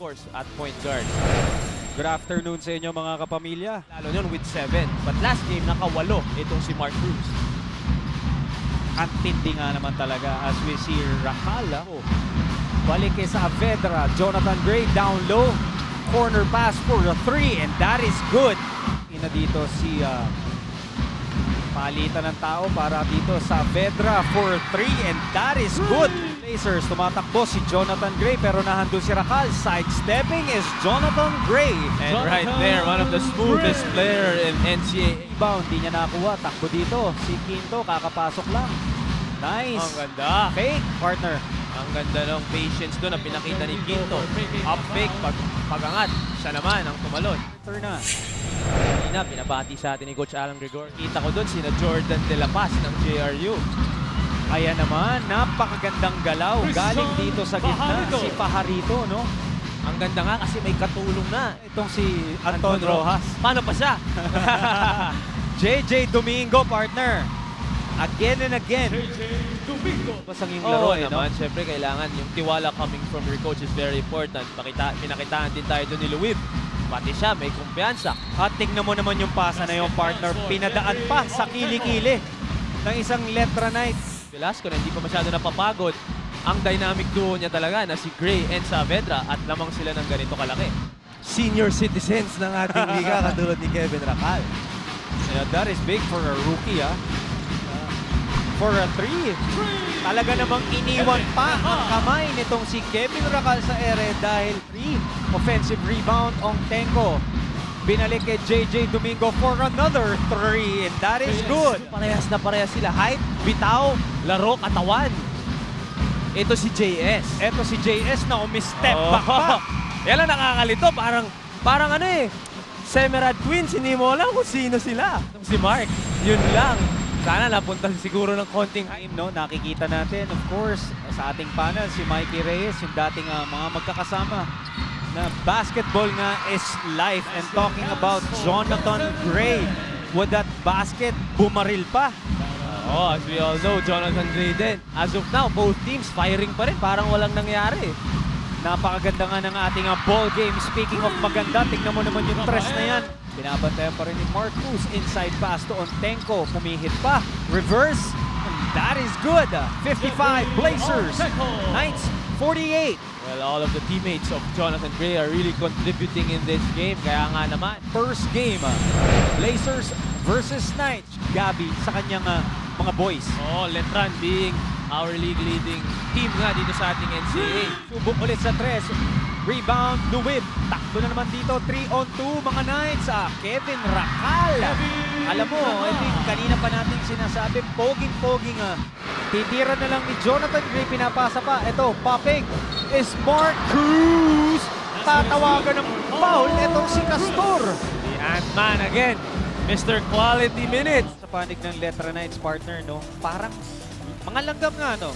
course, at point guard. Good afternoon sa inyo mga kapamilya. Lalo yun with 7. But last game, naka-8 itong si Mark Cruz. Ang tindi nga naman talaga as we see Rakala. Balik kay Saavedra. Jonathan Gray down low. Corner pass for the 3 and that is good. Ina dito si palitan ng tao para dito Saavedra for 3 and that is good. Blazers tumatakbo si Jonathan Gray pero nahandun si Rakal. Sidestepping is Jonathan Gray. And right there, one of the smoothest player in NCAA. Rebound, di niya nakuha. Takbo dito. Si Quinto, kakapasok lang. Nice. Ang ganda. Fake, partner. Ang ganda ng patience doon na pinakita ni Quinto. Up fake, pagangat. Siya naman ang tumalon. Turn na. Kanina, pinabati sa atin ni Coach Alan Gregor. Kita ko doon sina Jordan De La Paz ng JRU. Ayan naman, napakagandang galaw. Galing dito sa gitna, si Pajarito, no? Ang ganda nga kasi may katulong na. Itong si Anton Rojas. Paano pa siya? JJ Domingo, partner. Again and again. Pasang yung laro, no? Naman, syempre kailangan yung tiwala coming from your coach is very important. Pinakitaan din tayo doon ni Luwib. Pati siya, may kumpiyansa. At tingnan mo naman yung pasa na yung partner. Pinadaan pa sa kili-kili ng isang Letra Knights. Velasco na hindi pa masyado napapagod. Ang dynamic duo niya talaga na si Gray and Saavedra at lamang sila ng ganito kalaki. Senior citizens ng ating liga katulad ni Kevin Rakal. Yeah, that is big for a rookie, for a 3. Talaga namang iniwan pa ang kamay nitong si Kevin Rakal sa ere dahil 3. Offensive rebound on Tenko. Binalik kay JJ Domingo for another 3 and that is good. Parehas na parehas sila. Height, bitaw, laro, katawan. Ito si JS. Ito si JS na umi-step back pa. Yan lang nakakalito. Parang ano eh. Semerad Twins, hindi mo alam kung sino sila. Si Mark, yun lang. Sana napunta siguro ng konting Time, no? Nakikita natin, of course, sa ating panel, si Mikey Reyes, yung dating mga magkakasama na basketball nga is life. And talking about Jonathan Gray, with that basket, bumaril pa. as we all know, Jonathan Gray din. As of now, both teams firing pa rin. Parang walang nangyari. Napakaganda nga ng ating ball game. Speaking of maganda, tignan mo naman yung tres na yan. Binabantayan pa rin ni Mark Cruz. Inside pass to Ontenko. Pumihit pa. Reverse. And that is good. 55 Blazers. Knights 48. Well, all of the teammates of Jonathan Gray are really contributing in this game. Kaya nga naman. First game. Blazers versus Knights. Gabi sa kanyang mga boys. Letran being our league leading team nga dito sa ating NCAA. Subok ulit sa tres. Rebound, Luwib. Takbo na naman dito. 3-on-2 mga Knights. Kevin Rakal. Alam mo, I think kanina pa natin sinasabi, poging-poging. Titira na lang ni Jonathan Gray. Pinapasa pa. Ito, popping is Mark Cruz. Tatawagan ng foul. Ito si Castor. The Ant-Man again. Mr. Quality Minutes. Sa panig ng Letra Knights partner, no? Parang mga langgam nga, no?